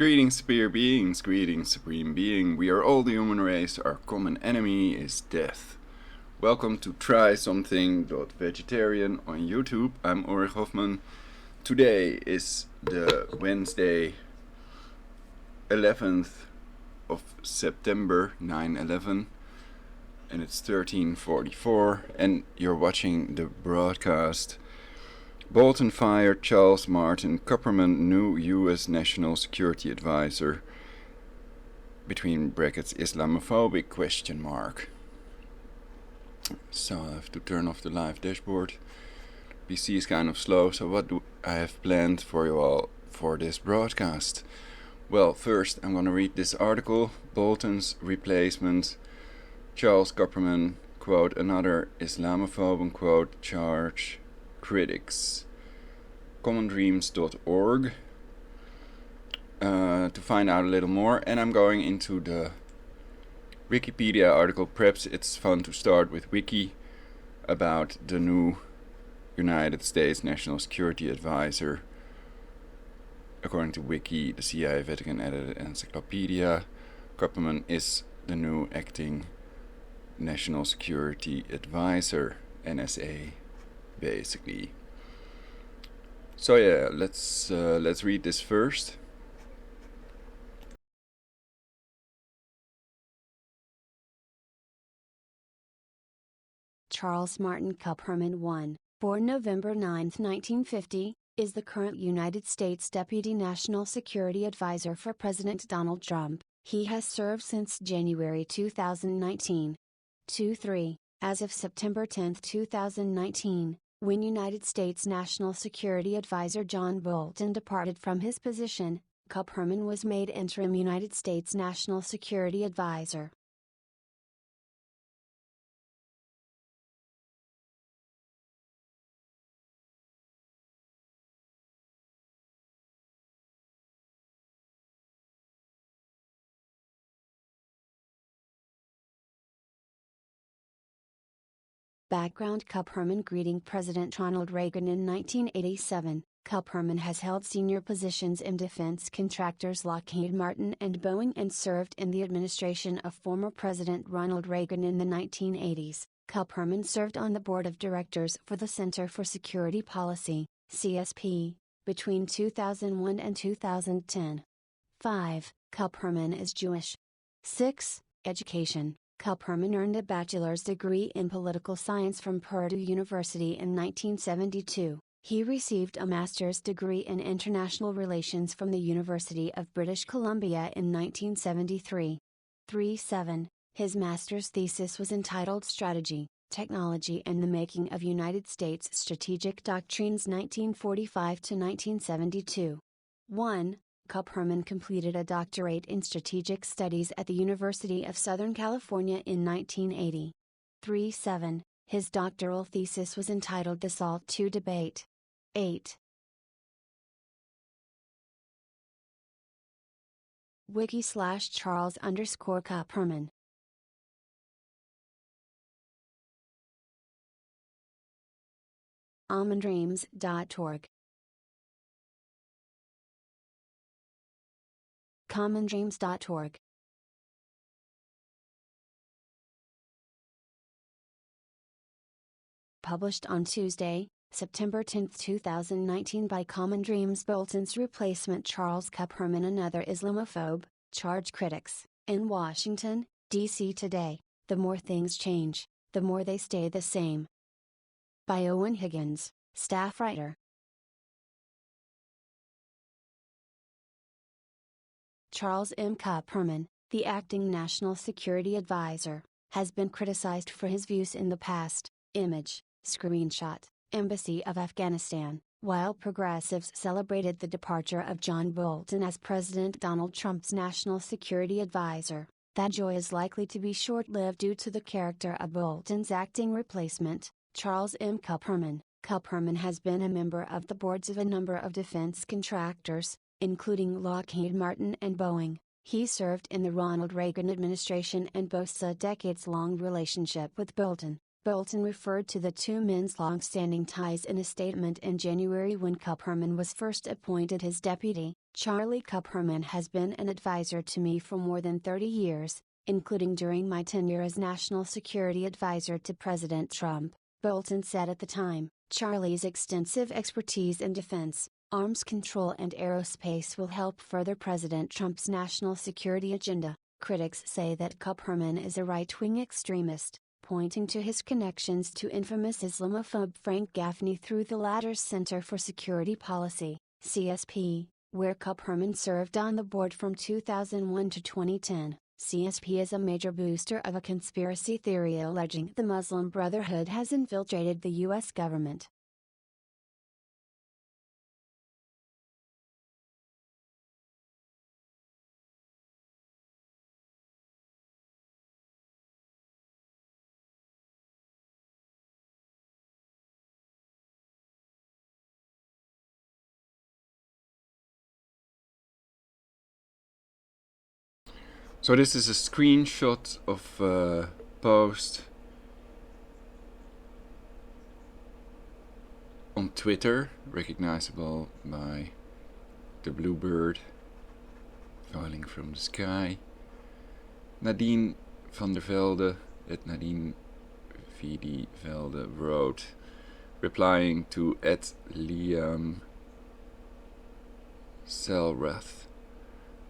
Greetings, superior beings, greetings, supreme being. We are all the human race, our common enemy is death. Welcome to Try Something.Vegetarian on YouTube. I'm Ulrich Hoffman. Today is the Wednesday, 11th of September, 9/11, and it's 13:44, and you're watching the broadcast. Bolton fired Charles Martin Kupperman, new U.S. National Security Advisor, between brackets Islamophobic question mark. So I have to turn off the live dashboard. PC is kind of slow, so what do I have planned for you all for this broadcast? Well, first I'm gonna read this article, Bolton's replacement, Charles Kupperman, quote, another Islamophobe, unquote, charge critics. commondreams.org to find out a little more, and I'm going into the Wikipedia article. Perhaps it's fun to start with Wiki about the new United States National Security Advisor. According to Wiki, the CIA Vatican edited encyclopedia, Kupperman is the new acting National Security Advisor, NSA, basically. So yeah, let's read this first. Charles Martin Kupperman 1, born November 9, 1950, is the current United States Deputy National Security Advisor for President Donald Trump. He has served since January 2019. 2-3, as of September 10, 2019. When United States National Security Advisor John Bolton departed from his position, Kupperman was made interim United States National Security Advisor. Background: Kupperman greeting President Ronald Reagan in 1987. Kupperman has held senior positions in defense contractors Lockheed Martin and Boeing and served in the administration of former President Ronald Reagan in the 1980s. Kupperman served on the board of directors for the Center for Security Policy, CSP, between 2001 and 2010. 5. Kupperman is Jewish. 6. Education. Kupperman earned a bachelor's degree in political science from Purdue University in 1972. He received a master's degree in international relations from the University of British Columbia in 1973. 3-7. His master's thesis was entitled Strategy, Technology and the Making of United States Strategic Doctrines 1945 to 1972. 1. Kupperman completed a doctorate in strategic studies at the University of Southern California in 1980. 3-7. His doctoral thesis was entitled The SALT II Debate. 8. Wiki/Charles_Kupperman. OMNIVORES.org. commondreams.org. Published on Tuesday, September 10, 2019 by Common Dreams. Bolton's replacement Charles Kupperman, another Islamophobe, charge critics. In Washington, D.C. today, the more things change, the more they stay the same. By Owen Higgins, staff writer. Charles M. Kupperman, the acting National Security Advisor, has been criticized for his views in the past. Image, screenshot, Embassy of Afghanistan. While progressives celebrated the departure of John Bolton as President Donald Trump's National Security Advisor, that joy is likely to be short-lived due to the character of Bolton's acting replacement, Charles M. Kupperman. Kupperman has been a member of the boards of a number of defense contractors, including Lockheed Martin and Boeing. He served in the Ronald Reagan administration and boasts a decades-long relationship with Bolton. Bolton referred to the two men's long-standing ties in a statement in January when Kupperman was first appointed his deputy. "Charlie Kupperman has been an advisor to me for more than 30 years, including during my tenure as National Security Advisor to President Trump," Bolton said at the time. Charlie's extensive expertise in defense, arms control and aerospace will help further President Trump's national security agenda. Critics say that Kupperman is a right-wing extremist, pointing to his connections to infamous Islamophobe Frank Gaffney through the latter's Center for Security Policy, CSP, where Kupperman served on the board from 2001 to 2010. CSP is a major booster of a conspiracy theory alleging the Muslim Brotherhood has infiltrated the U.S. government. So this is a screenshot of a post on Twitter, recognizable by the blue bird falling from the sky. Nadine van der Velde, at Nadine V.D. Velde, wrote, replying to @𝙲𝙾𝙽𝚃𝚃.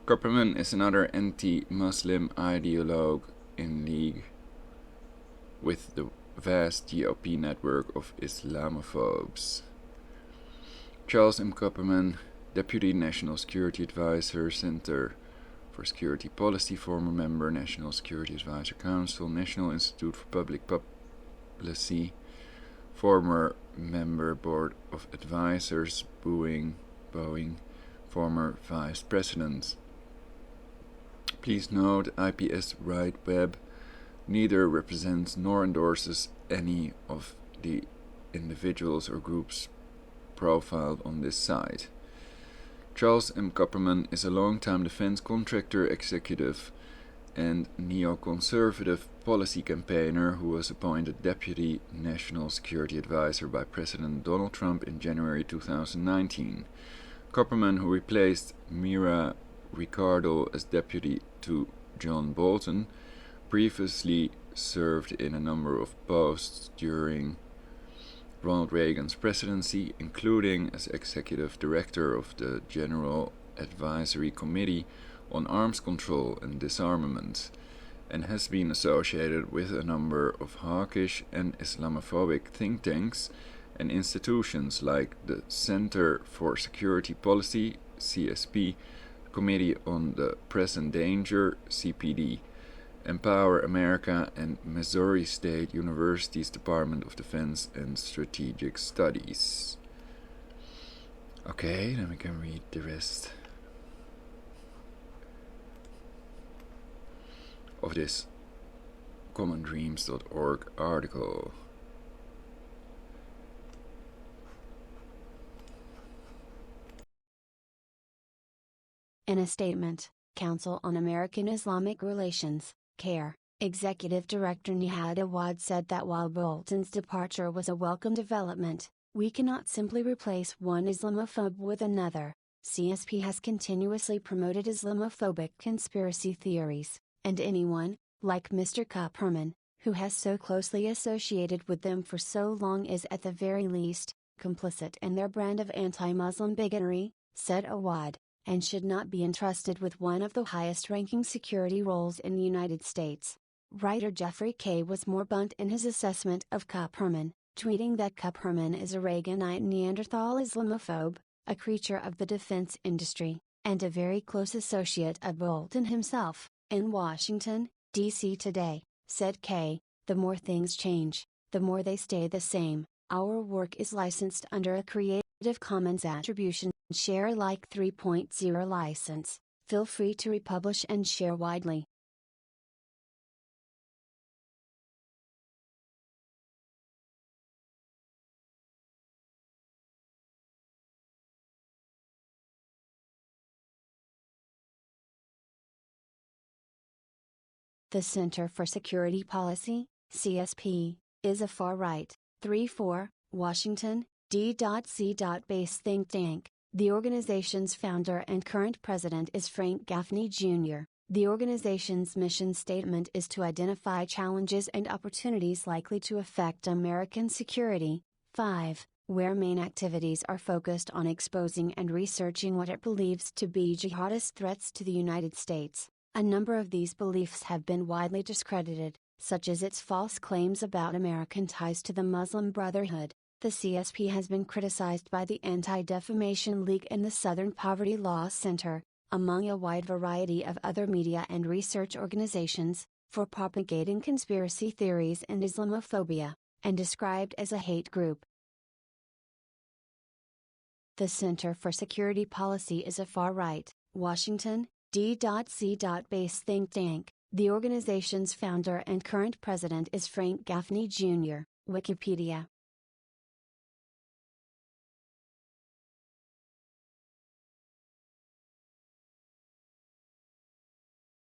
Kupperman is another anti-Muslim ideologue in league with the vast GOP network of Islamophobes. Charles M. Kupperman, Deputy National Security Advisor, Center for Security Policy, former member, National Security Advisor Council, National Institute for Public Policy, former member, Board of Advisors, Boeing, former Vice President. Please note, IPS Right Web neither represents nor endorses any of the individuals or groups profiled on this site. Charles M. Kupperman is a long-time defense contractor executive and neoconservative policy campaigner who was appointed Deputy National Security Advisor by President Donald Trump in January 2019. Kupperman, who replaced Mira Ricardo as deputy to John Bolton, previously served in a number of posts during Ronald Reagan's presidency, including as executive director of the General Advisory Committee on Arms Control and Disarmament, and has been associated with a number of hawkish and Islamophobic think tanks and institutions like the Center for Security Policy, CSP, Committee on the Present Danger, CPD, Empower America, and Missouri State University's Department of Defense and Strategic Studies. Okay, then we can read the rest of this commondreams.org article. In a statement, Council on American Islamic Relations, CARE, Executive Director Nihad Awad said that while Bolton's departure was a welcome development, we cannot simply replace one Islamophobe with another. CSP has continuously promoted Islamophobic conspiracy theories, and anyone, like Mr. Kupperman, who has so closely associated with them for so long is at the very least, complicit in their brand of anti-Muslim bigotry, said Awad, and should not be entrusted with one of the highest-ranking security roles in the United States. Writer Jeffrey K. was more blunt in his assessment of Kupperman, tweeting that Kupperman is a Reaganite Neanderthal Islamophobe, a creature of the defense industry, and a very close associate of Bolton himself. In Washington, D.C. today, said K., the more things change, the more they stay the same. Our work is licensed under a Creative Commons Attribution Share Alike 3.0 license. Feel free to republish and share widely. The Center for Security Policy, CSP, is a far-right. 3-4, Washington, 𝙵𝙤𝚃𝚃 think tank. The organization's founder and current president is Frank Gaffney Jr. The organization's mission statement is to identify challenges and opportunities likely to affect American security. 5, where main activities are focused on exposing and researching what it believes to be jihadist threats to the United States. A number of these beliefs have been widely discredited, such as its false claims about American ties to the Muslim Brotherhood. The CSP has been criticized by the Anti-Defamation League and the Southern Poverty Law Center, among a wide variety of other media and research organizations, for propagating conspiracy theories and Islamophobia, and described as a hate group. The Center for Security Policy is a far-right, Washington, 𝙵𝙤𝚃𝚃 think tank. The organization's founder and current president is Frank Gaffney Jr., Wikipedia.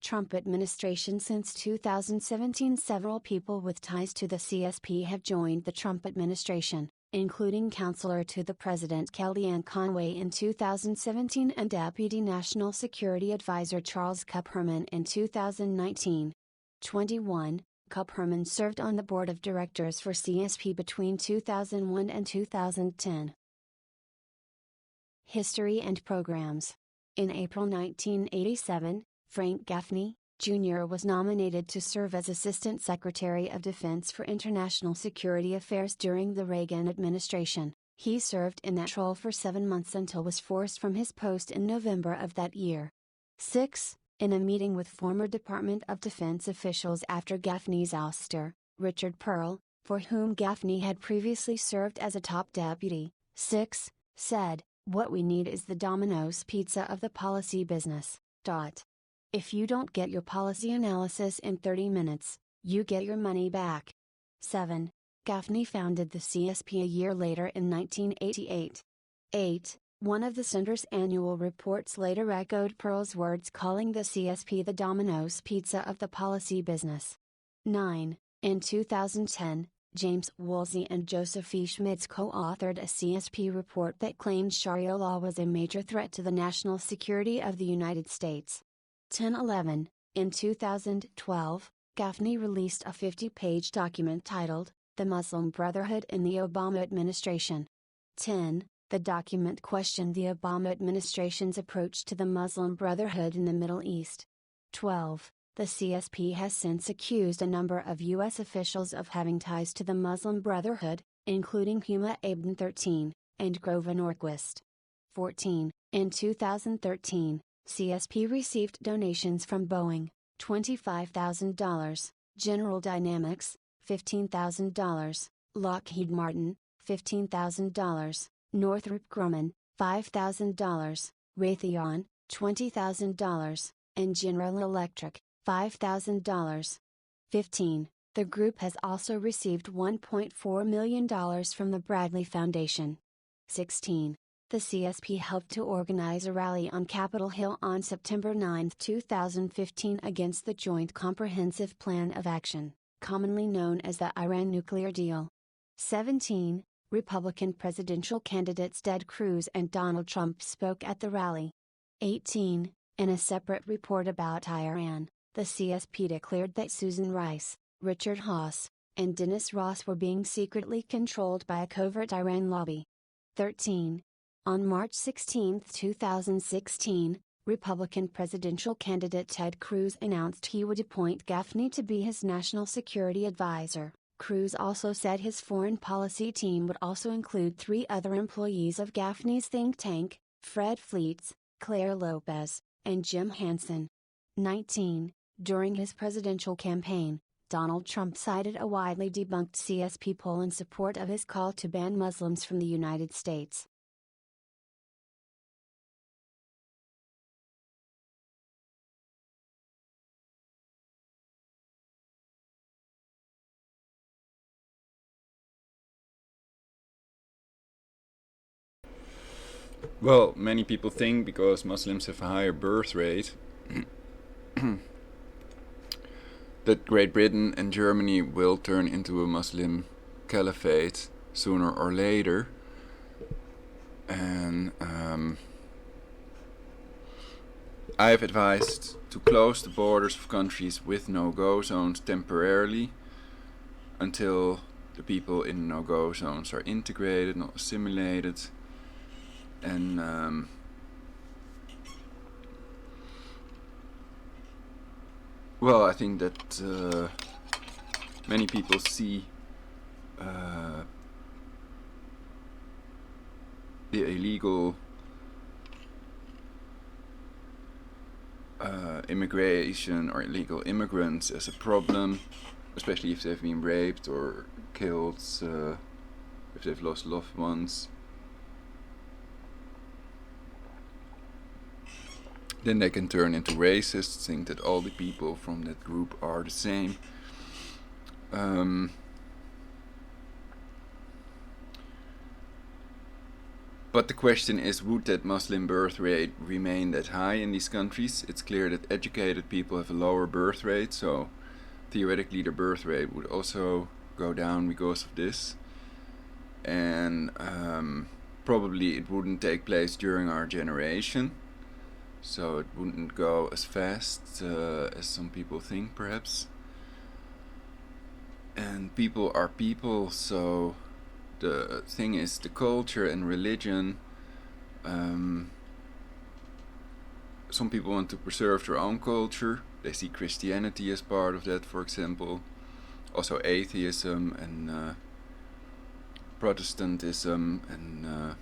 Trump administration. Since 2017, several people with ties to the CSP have joined the Trump administration, including Counselor to the President Kellyanne Conway in 2017 and Deputy National Security Advisor Charles Kupperman in 2019. 21. Kupperman served on the board of directors for CSP between 2001 and 2010. History and programs. In April 1987, Frank Gaffney, Jr. was nominated to serve as Assistant Secretary of Defense for International Security Affairs during the Reagan administration. He served in that role for 7 months until was forced from his post in November of that year. 6. In a meeting with former Department of Defense officials after Gaffney's ouster, Richard Pearl, for whom Gaffney had previously served as a top deputy, 6, said, "What we need is the Domino's pizza of the policy business. If you don't get your policy analysis in 30 minutes, you get your money back." 7. Gaffney founded the CSP a year later in 1988. 8. One of the center's annual reports later echoed Pearl's words, calling the CSP the Domino's pizza of the policy business. 9. In 2010, James Woolsey and Joseph E. Schmitz co-authored a CSP report that claimed Sharia law was a major threat to the national security of the United States. 10-11, in 2012, Gaffney released a 50-page document titled, "The Muslim Brotherhood in the Obama Administration." 10. The document questioned the Obama administration's approach to the Muslim Brotherhood in the Middle East. 12. The CSP has since accused a number of U.S. officials of having ties to the Muslim Brotherhood, including 𝙵𝙤𝚃𝚃, and Grover Norquist. 14. In 2013, CSP received donations from Boeing, $25,000, General Dynamics, $15,000, Lockheed Martin, $15,000, Northrop Grumman, $5,000, Raytheon, $20,000, and General Electric, $5,000. 15. The group has also received $1.4 million from the Bradley Foundation. 16. The CSP helped to organize a rally on Capitol Hill on September 9, 2015 against the Joint Comprehensive Plan of Action, commonly known as the Iran nuclear deal. 17. Republican presidential candidates Ted Cruz and Donald Trump spoke at the rally. 18. In a separate report about Iran, the CSP declared that Susan Rice, Richard Haass, and Dennis Ross were being secretly controlled by a covert Iran lobby. 13. On March 16, 2016, Republican presidential candidate Ted Cruz announced he would appoint Gaffney to be his national security advisor. Cruz also said his foreign policy team would also include 3 other employees of Gaffney's think tank, Fred Fleets, Claire Lopez, and Jim Hansen. 19. During his presidential campaign, Donald Trump cited a widely debunked CSP poll in support of his call to ban Muslims from the United States. Well, many people think because Muslims have a higher birth rate that Great Britain and Germany will turn into a Muslim caliphate sooner or later. And I have advised to close the borders of countries with no-go zones temporarily until the people in no-go zones are integrated, not assimilated. And well, I think that many people see the illegal immigration or illegal immigrants as a problem, especially if they've been raped or killed, if they've lost loved ones. Then they can turn into racists, think that all the people from that group are the same. But the question is, would that Muslim birth rate remain that high in these countries? It's clear that educated people have a lower birth rate, so theoretically the birth rate would also go down because of this. And probably it wouldn't take place during our generation, so it wouldn't go as fast as some people think, perhaps. And people are people, so the thing is, the culture and religion, some people want to preserve their own culture. They see Christianity as part of that, for example. Also atheism and Protestantism and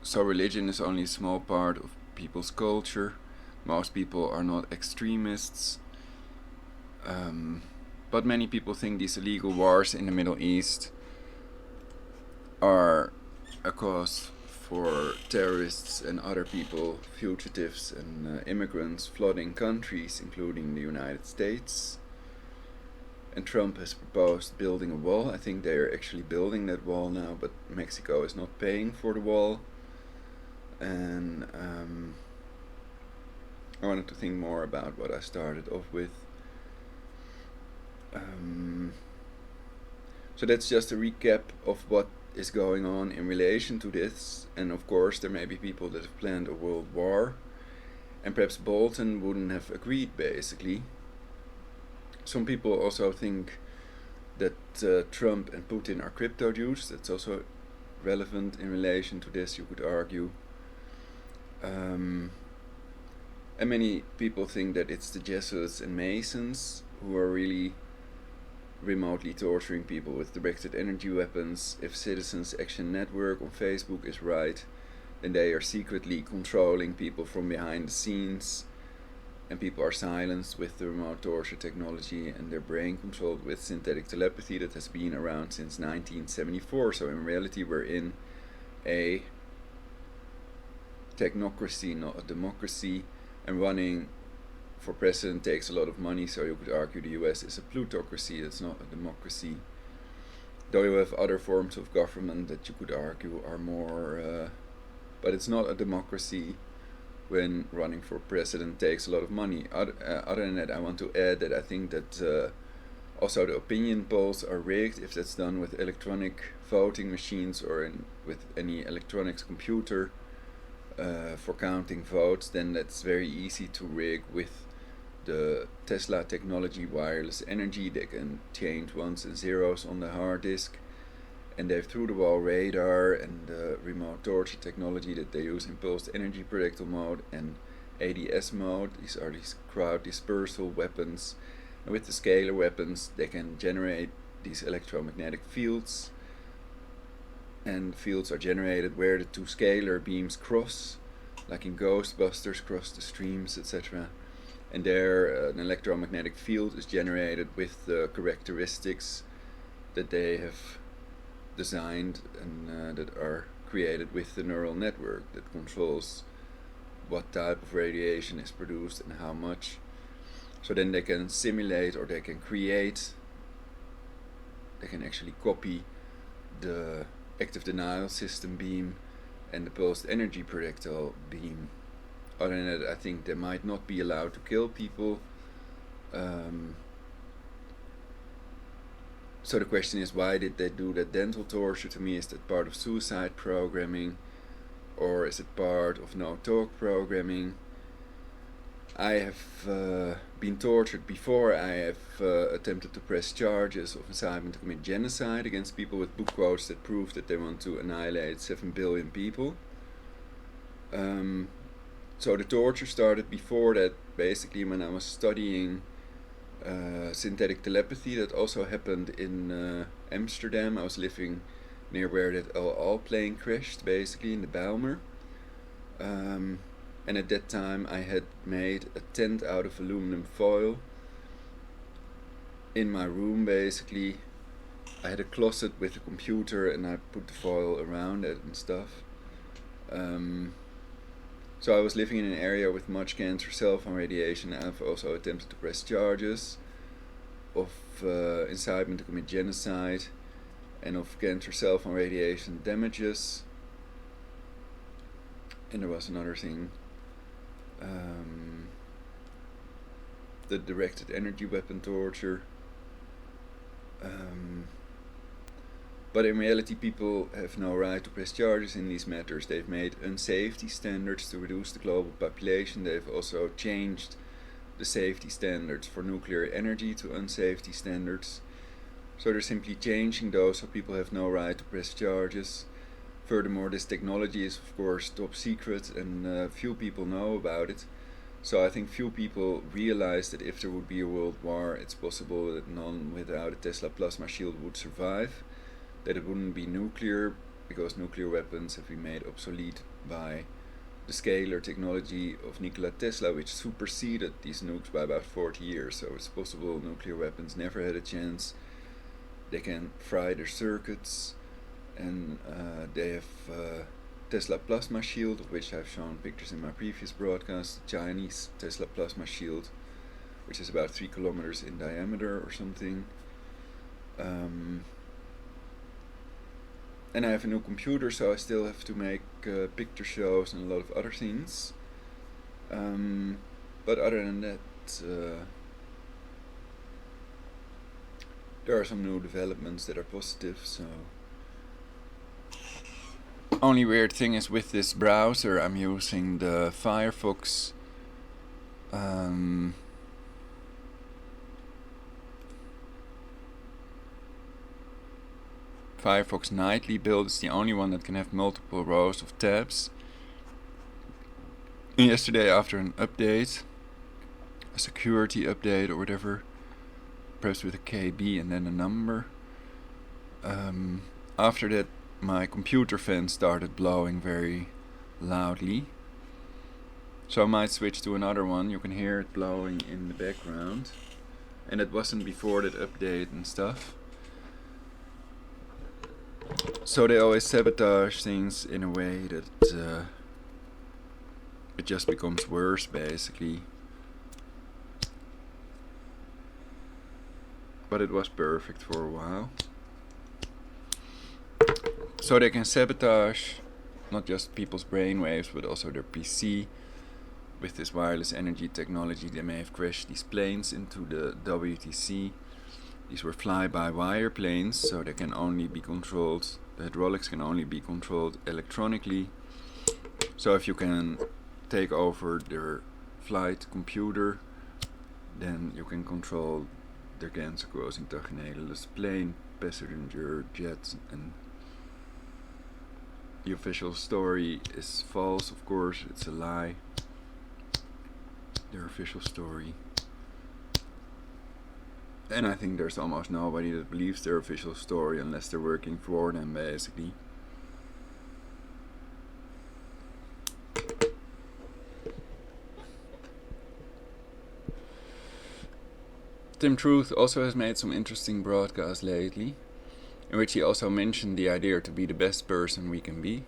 so religion is only a small part of people's culture. Most people are not extremists. But many people think these illegal wars in the Middle East are a cause for terrorists and other people, fugitives and immigrants flooding countries, including the United States. And Trump has proposed building a wall. I think they are actually building that wall now, but Mexico is not paying for the wall. And I wanted to think more about what I started off with. So that's just a recap of what is going on in relation to this, and of course there may be people that have planned a world war, and perhaps Bolton wouldn't have agreed, basically. Some people also think that Trump and Putin are crypto Jews. That's also relevant in relation to this, you could argue. And many people think that it's the Jesuits and Masons who are really remotely torturing people with directed energy weapons. If Citizens Action Network on Facebook is right, then they are secretly controlling people from behind the scenes, and people are silenced with the remote torture technology, and their brain controlled with synthetic telepathy that has been around since 1974. So in reality we're in a technocracy, not a democracy, and running for president takes a lot of money, so you could argue the US is a plutocracy, it's not a democracy. Though you have other forms of government that you could argue are more, but it's not a democracy when running for president takes a lot of money. Other than that, I want to add that I think that also the opinion polls are rigged. If that's done with electronic voting machines or with any electronics computer for counting votes, then that's very easy to rig with the Tesla technology, wireless energy. They can change ones and zeros on the hard disk, and they have through-the-wall radar and remote torture technology that they use in pulsed energy projectile mode and ADS mode. These are these crowd dispersal weapons, and with the scalar weapons they can generate these electromagnetic fields, and fields are generated where the two scalar beams cross, like in Ghostbusters, cross the streams, etc. And there an electromagnetic field is generated with the characteristics that they have designed and that are created with the neural network that controls what type of radiation is produced and how much. So then they can simulate, or they can create, they can actually copy the active denial system beam and the pulsed energy projectile beam. other than that, I think they might not be allowed to kill people. So the question is, why did they do that dental torture? To me, is that part of suicide programming, or is it part of no-talk programming? I have been tortured before. I have attempted to press charges of incitement to commit genocide against people with book quotes that prove that they want to annihilate 7 billion people. So the torture started before that, basically when I was studying synthetic telepathy. That also happened in Amsterdam. I was living near where that El plane crashed, basically in the 𝙵𝙰𝙲𝚃𝚃. And at that time I had made a tent out of aluminum foil in my room, basically. I had a closet with a computer and I put the foil around it and stuff. So I was living in an area with much cancer, cell phone radiation. I've also attempted to press charges of incitement to commit genocide and of cancer, cell phone radiation damages. And there was another thing, the directed energy weapon torture. But in reality, people have no right to press charges in these matters. They've made unsafety standards to reduce the global population. They've also changed the safety standards for nuclear energy to unsafety standards. So they're simply changing those so people have no right to press charges. Furthermore, this technology is of course top secret and few people know about it. So I think few people realize that if there would be a world war, it's possible that none without a Tesla plasma shield would survive. That it wouldn't be nuclear, because nuclear weapons have been made obsolete by the scalar technology of Nikola Tesla, which superseded these nukes by about 40 years. So it's possible nuclear weapons never had a chance. They can fry their circuits, and they have Tesla plasma shield, of which I've shown pictures in my previous broadcast, the Chinese Tesla plasma shield, which is about 3 kilometers in diameter or something. And I have a new computer, so I still have to make picture shows and a lot of other things. But other than that, there are some new developments that are positive. So only weird thing is with this browser, I'm using the Firefox Firefox nightly build. Is the only one that can have multiple rows of tabs. And yesterday, after an update, a security update or whatever, perhaps with a KB and then a number, after that my computer fan started blowing very loudly. So I might switch to another one. You can hear it blowing in the background, and it wasn't before that update and stuff. So they always sabotage things in a way that it just becomes worse, basically. But it was perfect for a while. So they can sabotage not just people's brainwaves, but also their PC. With this wireless energy technology, they may have crashed these planes into the WTC. These were fly-by-wire planes, so they can only be controlled, the hydraulics can only be controlled electronically. So if you can take over their flight computer, then you can control their grenzenkoersingsgenedeles plane, passenger jets, and the official story is false, of course, it's a lie. Their official story. And I think there's almost nobody that believes their official story unless they're working for them, basically. Tim Truth also has made some interesting broadcasts lately, in which he also mentioned the idea to be the best person we can be.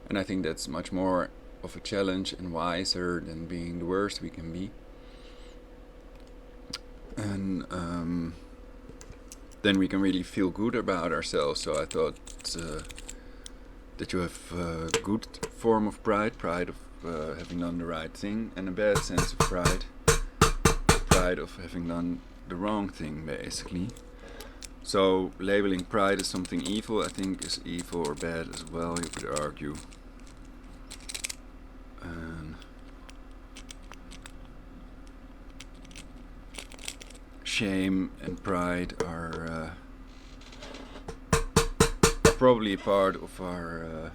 And I think that's much more of a challenge and wiser than being the worst we can be. And then we can really feel good about ourselves. So I thought that you have a good form of pride of having done the right thing, and a bad sense of pride. Pride of having done the wrong thing, basically. So labeling pride as something evil, I think, is evil or bad as well, you could argue. Shame and pride are probably part of our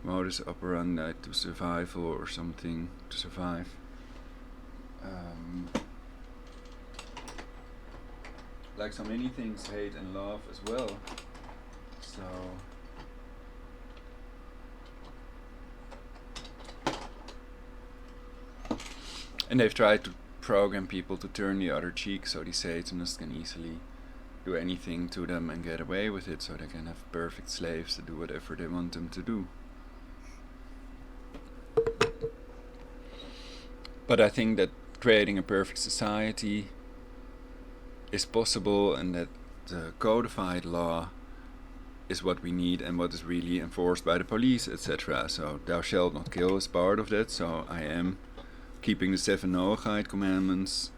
modus operandi to survival or something, to survive. Like so many things, hate and love as well. So and they've tried to program people to turn the other cheek, so the Satanists can easily do anything to them and get away with it, so they can have perfect slaves to do whatever they want them to do. But I think that creating a perfect society is possible, and that the codified law is what we need and what is really enforced by the police, etc. So thou shalt not kill is part of that, so I am keeping the 7 𝙲𝙰𝚃𝚃 commandments,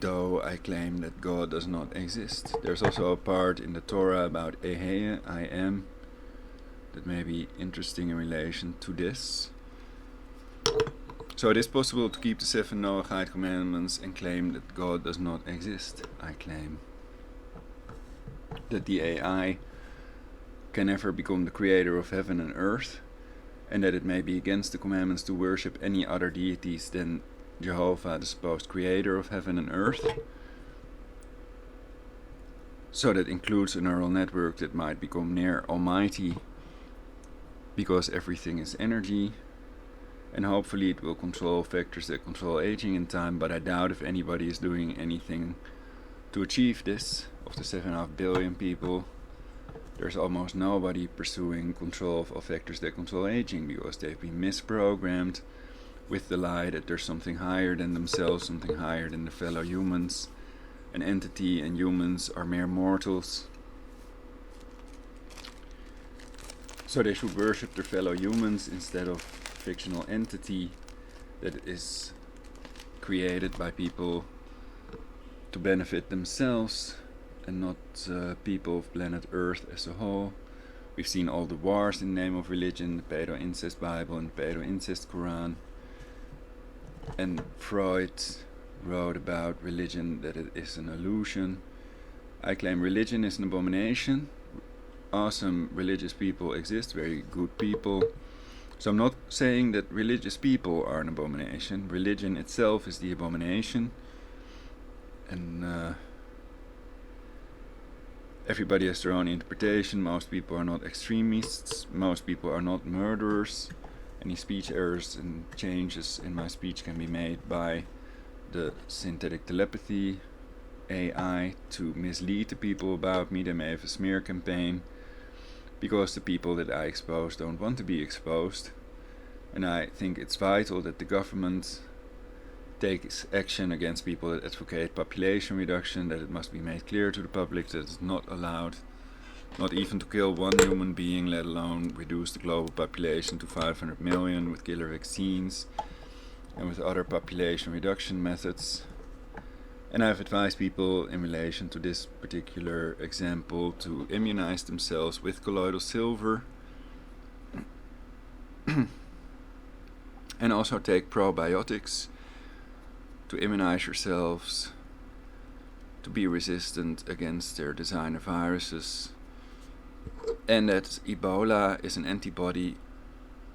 though I claim that God does not exist. There's also a part in the Torah about Ehe, I am, that may be interesting in relation to this. So it is possible to keep the 7 𝙲𝙰𝚃 commandments and claim that God does not exist. I claim that the AI can never become the creator of heaven and earth, and that it may be against the commandments to worship any other deities than Jehovah, the supposed creator of heaven and earth. So that includes a neural network that might become near almighty, because everything is energy, and hopefully it will control factors that control aging in time, but I doubt if anybody is doing anything to achieve this. Of the 7.5 billion people, there's almost nobody pursuing control of factors that control aging, because they've been misprogrammed with the lie that there's something higher than themselves, something higher than the fellow humans, an entity, and humans are mere mortals. So they should worship their fellow humans instead of a fictional entity that is created by people to benefit themselves and not people of planet Earth as a whole. We've seen all the wars in the name of religion, the pedo-incest Bible and the pedo-incest Quran. And Freud wrote about religion that it is an illusion. I claim religion is an abomination. Awesome religious people exist, very good people. So I'm not saying that religious people are an abomination. Religion itself is the abomination. And everybody has their own interpretation. Most people are not extremists. Most people are not murderers. Any speech errors and changes in my speech can be made by the synthetic telepathy AI to mislead the people about me. They may have a smear campaign because the people that I expose don't want to be exposed. And I think it's vital that the government takes action against people that advocate population reduction, that it must be made clear to the public that it's not allowed, not even to kill one human being, let alone reduce the global population to 500 million with killer vaccines and with other population reduction methods. And I've advised people in relation to this particular example to immunize themselves with colloidal silver and also take probiotics to immunize yourselves to be resistant against their designer viruses, and that Ebola is an antibody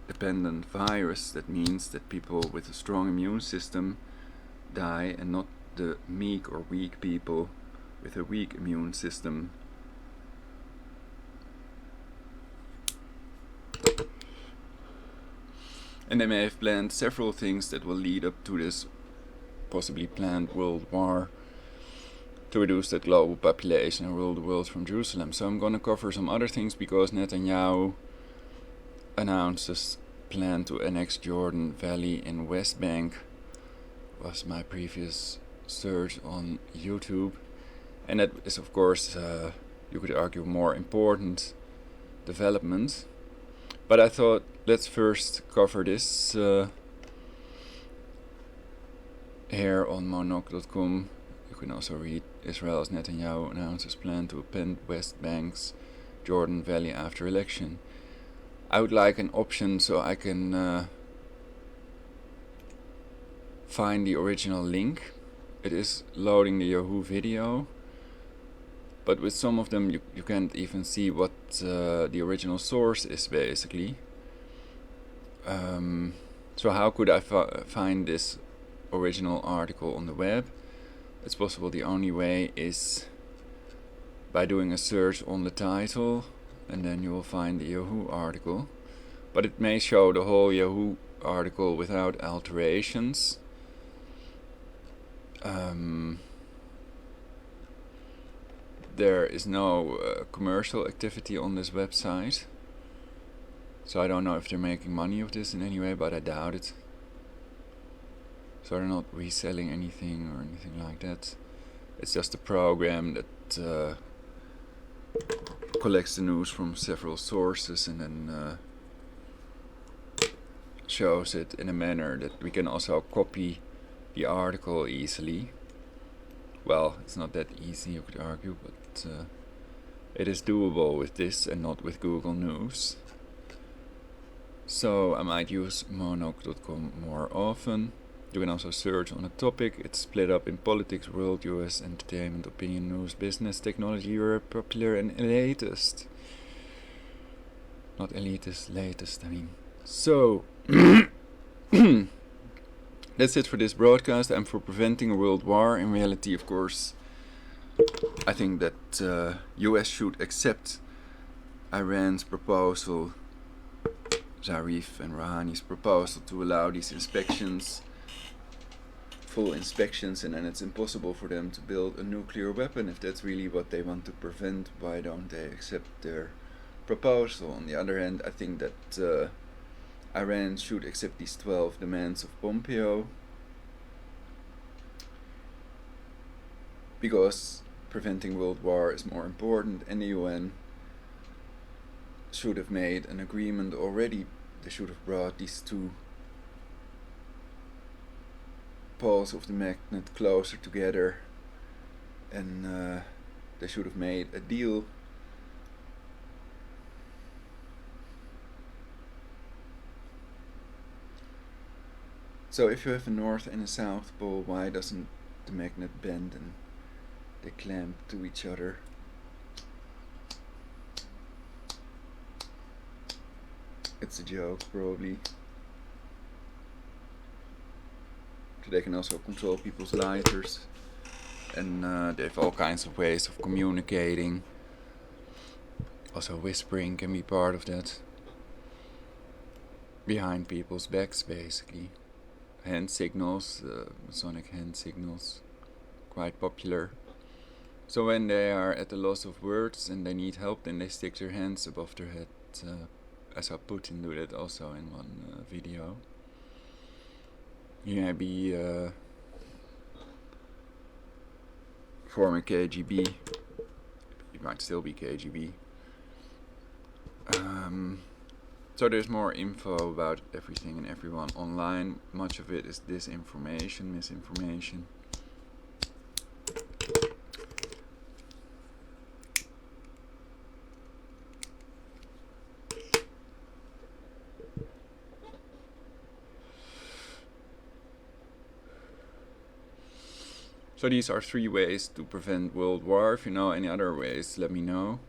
dependent virus. That means that people with a strong immune system die, and not the meek or weak people with a weak immune system. And they may have planned several things that will lead up to this possibly planned world war to reduce that global population and rule the world from Jerusalem. So I'm going to cover some other things, because Netanyahu announced his plan to annex Jordan Valley in West Bank, was my previous search on YouTube. And that is, of course, you could argue, more important development. But I thought, let's first cover this here on monok.com. You can also read Israel's Netanyahu announces plan to append West Bank's Jordan Valley after election. I would like an option so I can find the original link. It is loading the Yahoo video, but with some of them you can't even see what the original source is, basically. So how could I find this original article on the web? It's possible the only way is by doing a search on the title, and then you will find the Yahoo article. But it may show the whole Yahoo article without alterations. There is no commercial activity on this website, so I don't know if they're making money of this in any way, but I doubt it. So they're not reselling anything or anything like that. It's just a program that collects the news from several sources and then shows it in a manner that we can also copy the article easily. Well, it's not that easy, you could argue, but it is doable with this and not with Google News. So I might use monok.com more often. You can also search on a topic. It's split up in politics, world, US, entertainment, opinion, news, business, technology, Europe, popular and latest. Not elitist, latest, I mean. So, that's it for this broadcast. I'm for preventing a world war. In reality, of course, I think that US should accept Iran's proposal, Zarif and Rouhani's proposal to allow these inspections, full inspections, and then it's impossible for them to build a nuclear weapon. If that's really what they want to prevent, why don't they accept their proposal? On the other hand, I think that Iran should accept these 12 demands of Pompeo, because preventing world war is more important, and the UN should have made an agreement already. They should have brought these two poles of the magnet closer together, and they should have made a deal. So if you have a north and a south pole, why doesn't the magnet bend and they clamp to each other? It's a joke, probably. So they can also control people's lighters, and they have all kinds of ways of communicating. Also whispering can be part of that. Behind people's backs, basically. Hand signals, sonic hand signals, quite popular. So when they are at a loss of words and they need help, then they stick their hands above their head. I saw Putin do that also in one video. He may be former KGB. He might still be KGB. So there's more info about everything and everyone online. Much of it is disinformation, misinformation. So these are 3 ways to prevent world war. If you know any other ways, let me know.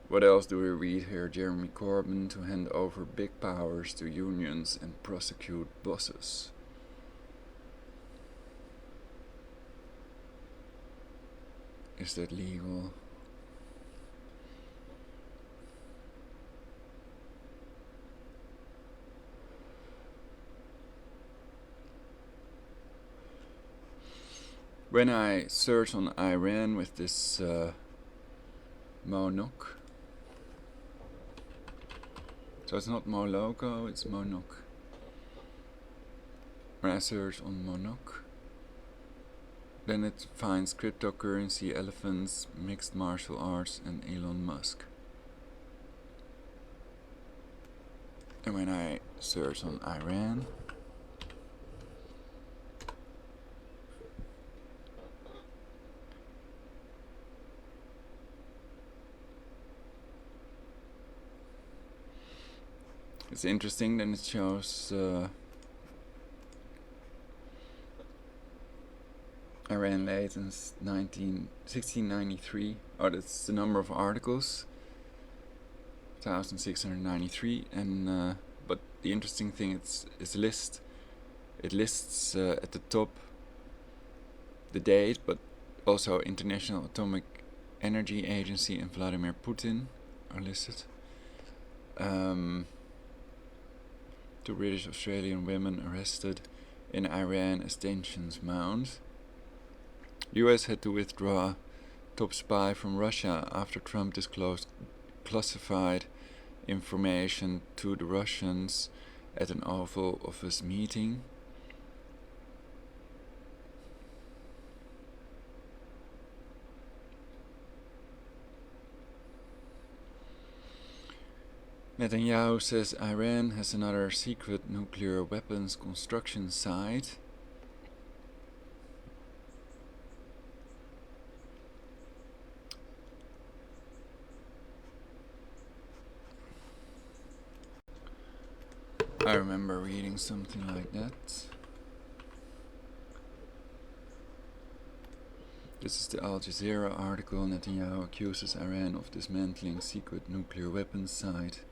What else do we read here? Jeremy Corbyn to hand over big powers to unions and prosecute bosses. Is that legal? When I search on Iran with this monok, so it's not Moloko, it's monok. When I search on monok, Then it finds cryptocurrency, elephants, mixed martial arts, and Elon Musk. And when I search on Iran, it's interesting. Then it shows Iran late in 1693. Oh, that's the number of articles. 1693, and but the interesting thing is the list. It lists at the top the date, but also International Atomic Energy Agency and Vladimir Putin are listed. 2 British Australian women arrested in Iran as tensions mount. The US had to withdraw top spy from Russia after Trump disclosed classified information to the Russians at an Oval Office meeting. Netanyahu says Iran has another secret nuclear weapons construction site. I remember reading something like that. This is the Al Jazeera article. Netanyahu accuses Iran of dismantling secret nuclear weapons site.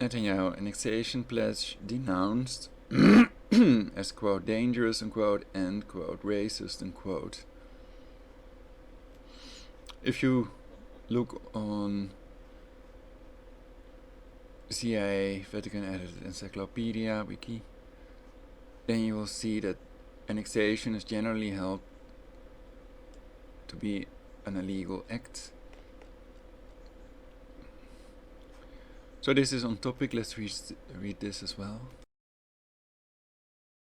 Netanyahu annexation pledge denounced as quote dangerous unquote and quote racist unquote. If you look on CIA Vatican edited encyclopedia wiki, then you will see that annexation is generally held to be an illegal act. So this is on topic. Let's read this as well.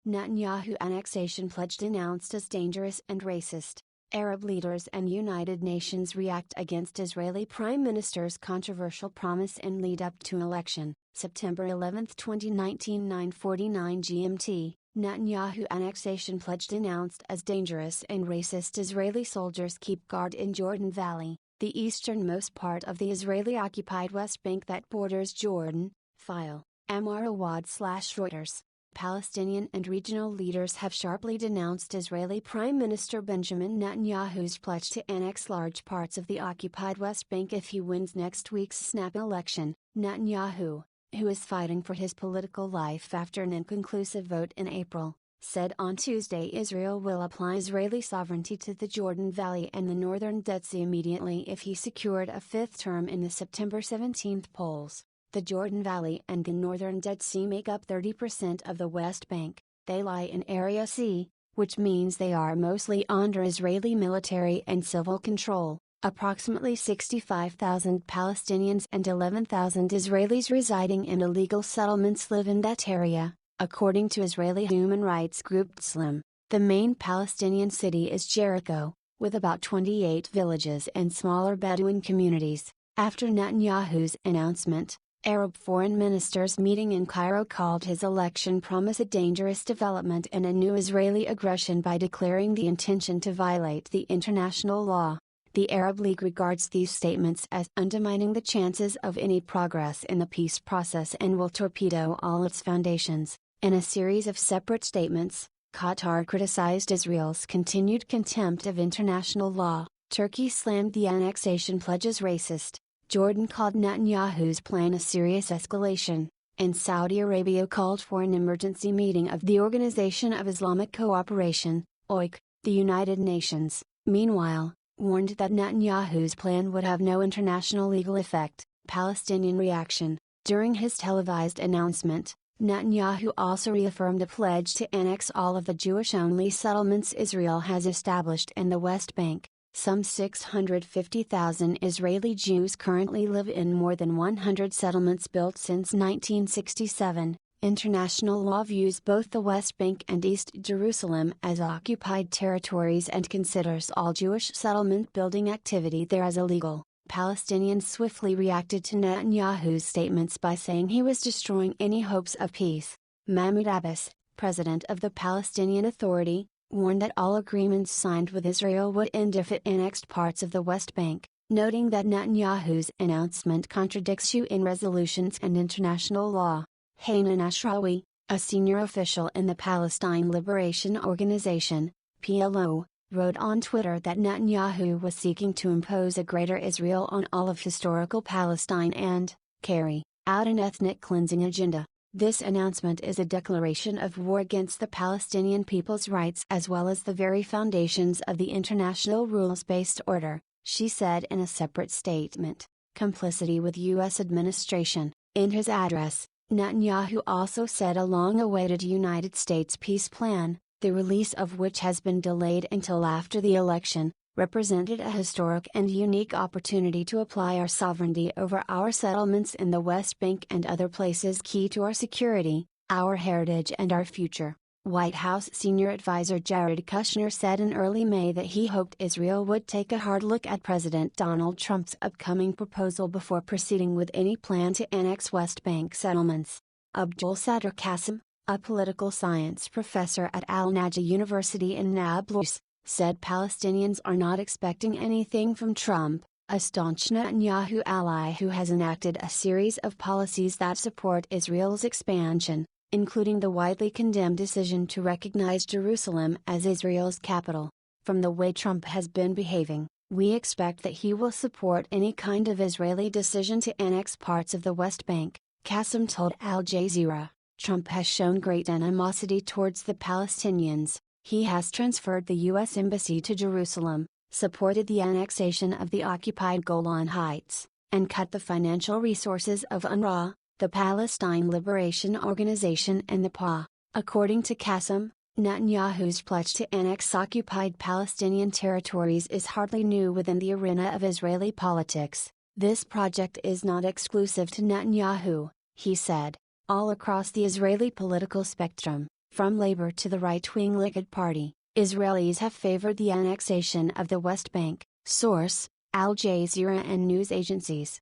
Netanyahu annexation pledge denounced as dangerous and racist. Arab leaders and United Nations react against Israeli Prime Minister's controversial promise in lead up to election. September 11, 2019, 9:49 GMT. Netanyahu annexation pledge denounced as dangerous and racist. Israeli soldiers keep guard in Jordan Valley, the easternmost part of the Israeli-occupied West Bank that borders Jordan. File, Awad/Reuters. Palestinian and regional leaders have sharply denounced Israeli Prime Minister Benjamin Netanyahu's pledge to annex large parts of the occupied West Bank if he wins next week's snap election. Netanyahu, who is fighting for his political life after an inconclusive vote in April, said on Tuesday Israel will apply Israeli sovereignty to the Jordan Valley and the northern Dead Sea immediately if he secured a fifth term in the September 17 polls. The Jordan Valley and the northern Dead Sea make up 30% of the West Bank. They lie in Area C, which means they are mostly under Israeli military and civil control. Approximately 65,000 Palestinians and 11,000 Israelis residing in illegal settlements live in that area, according to Israeli human rights group 𝙲𝙾𝙽𝚃𝚃. The main Palestinian city is Jericho, with about 28 villages and smaller Bedouin communities. After Netanyahu's announcement, Arab foreign ministers meeting in Cairo called his election promise a dangerous development and a new Israeli aggression by declaring the intention to violate the international law. The Arab League regards these statements as undermining the chances of any progress in the peace process and will torpedo all its foundations. In a series of separate statements, Qatar criticized Israel's continued contempt of international law, Turkey slammed the annexation pledge as racist, Jordan called Netanyahu's plan a serious escalation, and Saudi Arabia called for an emergency meeting of the Organization of Islamic Cooperation, OIC, the United Nations. Meanwhile, warned that Netanyahu's plan would have no international legal effect. Palestinian reaction. During his televised announcement, Netanyahu also reaffirmed a pledge to annex all of the Jewish-only settlements Israel has established in the West Bank. Some 650,000 Israeli Jews currently live in more than 100 settlements built since 1967. International law views both the West Bank and East Jerusalem as occupied territories and considers all Jewish settlement building activity there as illegal. Palestinians swiftly reacted to Netanyahu's statements by saying he was destroying any hopes of peace. Mahmoud Abbas, president of the Palestinian Authority, warned that all agreements signed with Israel would end if it annexed parts of the West Bank, noting that Netanyahu's announcement contradicts UN resolutions and international law. Hanan Ashrawi, a senior official in the Palestine Liberation Organization, PLO, wrote on Twitter that Netanyahu was seeking to impose a greater Israel on all of historical Palestine and carry out an ethnic cleansing agenda. This announcement is a declaration of war against the Palestinian people's rights as well as the very foundations of the international rules-based order, she said in a separate statement. Complicity with U.S. administration. In his address, Netanyahu also said a long-awaited United States peace plan, the release of which has been delayed until after the election, represented a historic and unique opportunity to apply our sovereignty over our settlements in the West Bank and other places key to our security, our heritage and our future. White House senior advisor Jared Kushner said in early May that he hoped Israel would take a hard look at President Donald Trump's upcoming proposal before proceeding with any plan to annex West Bank settlements. 𝙵𝙰𝙲𝚃𝚃, a political science professor at Al-Najah University in Nablus, said Palestinians are not expecting anything from Trump, a staunch Netanyahu ally who has enacted a series of policies that support Israel's expansion, including the widely condemned decision to recognize Jerusalem as Israel's capital. From the way Trump has been behaving, we expect that he will support any kind of Israeli decision to annex parts of the West Bank, Qassem told Al Jazeera. Trump has shown great animosity towards the Palestinians. He has transferred the U.S. Embassy to Jerusalem, supported the annexation of the occupied Golan Heights, and cut the financial resources of UNRWA, the Palestine Liberation Organization and the PA. According to Qassem, Netanyahu's pledge to annex occupied Palestinian territories is hardly new within the arena of Israeli politics. This project is not exclusive to Netanyahu, he said. All across the Israeli political spectrum, from Labor to the right-wing Likud Party, Israelis have favored the annexation of the West Bank. Source: Al Jazeera and news agencies.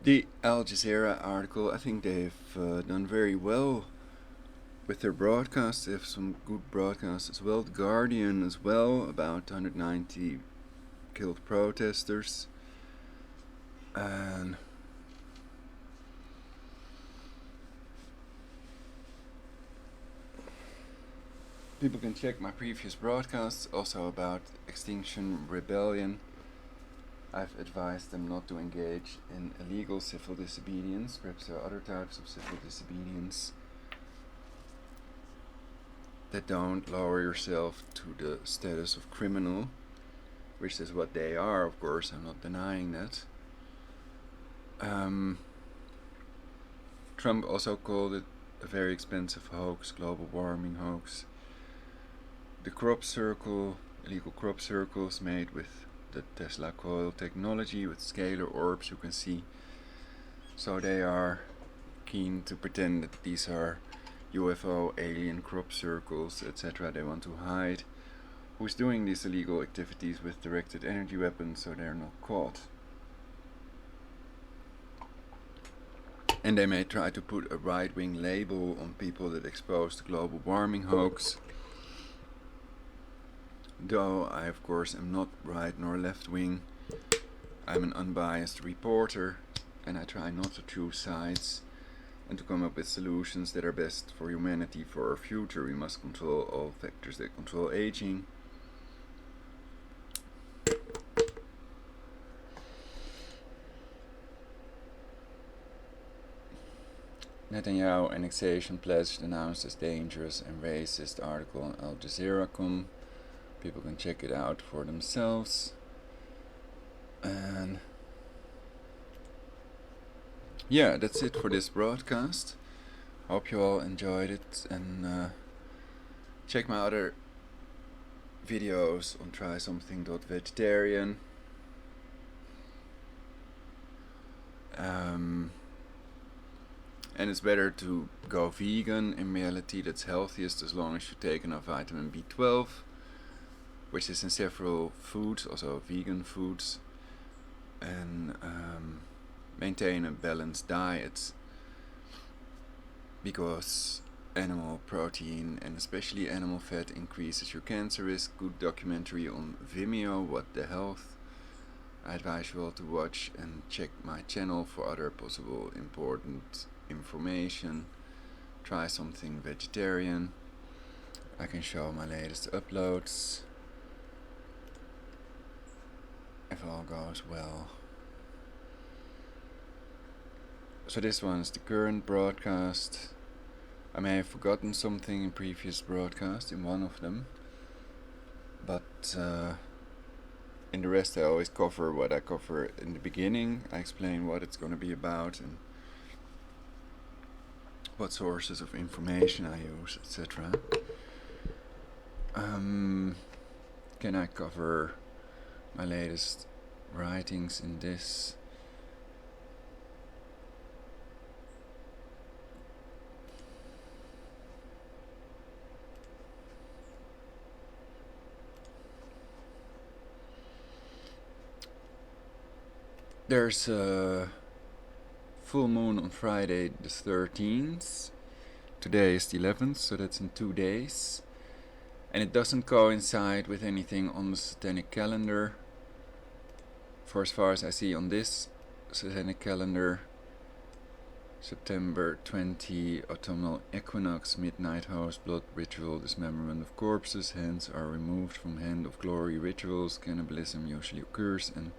The Al Jazeera article, I think they've done very well with their broadcasts. They have some good broadcasts as well. The Guardian as well, about 190 killed protesters. And people can check my previous broadcasts also about Extinction Rebellion. I've advised them not to engage in illegal civil disobedience. Perhaps there are other types of civil disobedience that don't lower yourself to the status of criminal, which is what they are, of course. I'm not denying that. Trump also called it a very expensive hoax, global warming hoax. The crop circle, illegal crop circles made with the Tesla coil technology with scalar orbs you can see. So they are keen to pretend that these are UFO, alien crop circles, etc. They want to hide who's doing these illegal activities with directed energy weapons so they're not caught. And they may try to put a right-wing label on people that expose the global warming hoax. Though I of course am not right nor left-wing, I'm an unbiased reporter and I try not to choose sides and to come up with solutions that are best for humanity, for our future. We must control all factors that control aging. Netanyahu annexation pledged announced as dangerous and racist article on 𝙲𝙰𝙲𝚃𝚃. People can check it out for themselves. And yeah, that's it for this broadcast. Hope you all enjoyed it, and check my other videos on 𝙲𝙾𝙽𝚃𝚃. And it's better to go vegan. In reality, that's healthiest as long as you take enough vitamin B12, which is in several foods, also vegan foods, and maintain a balanced diet, because animal protein and especially animal fat increases your cancer risk. Good documentary on Vimeo, What the Health. I advise you all to watch and check my channel for other possible important information. Try Something Vegetarian. I can show my latest uploads if all goes well. So this one is the current broadcast. I may have forgotten something in previous broadcast in one of them, but in the rest I always cover what I cover in the beginning. I explain what it's going to be about and what sources of information I use, etc. Can I cover my latest writings in this? There's a full moon on Friday the 13th. Today is the 11th, so that's in 2 days. And it doesn't coincide with anything on the satanic calendar. For as far as I see on this satanic calendar, September 20, autumnal equinox, midnight host, blood ritual, dismemberment of corpses, hands are removed from hand of glory rituals, cannibalism usually occurs, and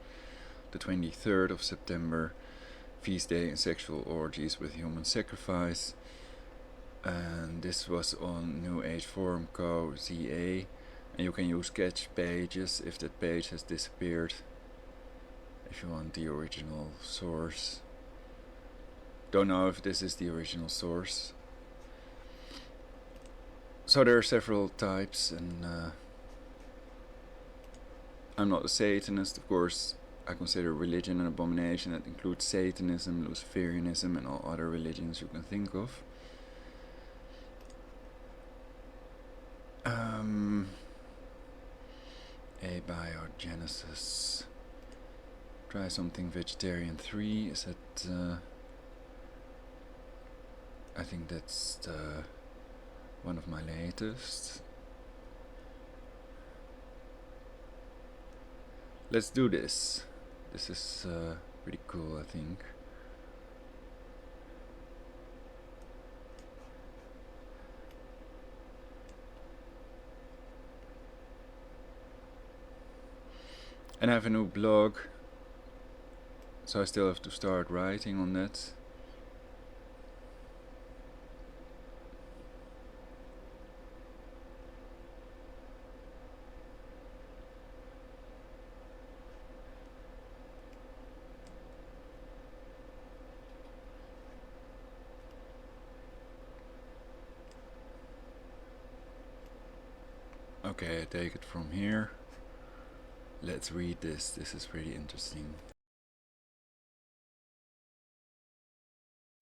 the 23rd of September, feast day and sexual orgies with human sacrifice. And this was on New Age Forum Co.za, and you can use sketch pages if that page has disappeared, if you want the original source. Don't know if this is the original source. So there are several types, and I'm not a Satanist, of course. I consider religion an abomination. That includes Satanism, Luciferianism, and all other religions you can think of. Abiogenesis. Try Something Vegetarian 3. Is that? I think that's one of my latest. Let's do this. This is pretty cool, I think. And I have a new blog, so I still have to start writing on that. Okay, I take it from here. Let's read this. This is pretty interesting.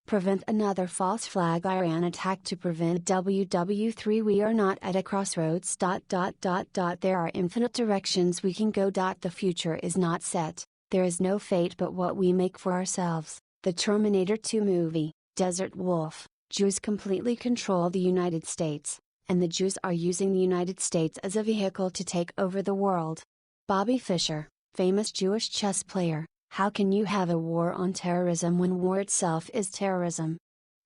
Prevent another false flag Iran attack. To prevent WW3, we are not at a crossroads. There are infinite directions we can go. The future is not set. There is no fate but what we make for ourselves. The Terminator 2 movie, Desert Wolf. Jews completely control the United States, and the Jews are using the United States as a vehicle to take over the world. Bobby Fischer, famous Jewish chess player. How can you have a war on terrorism when war itself is terrorism?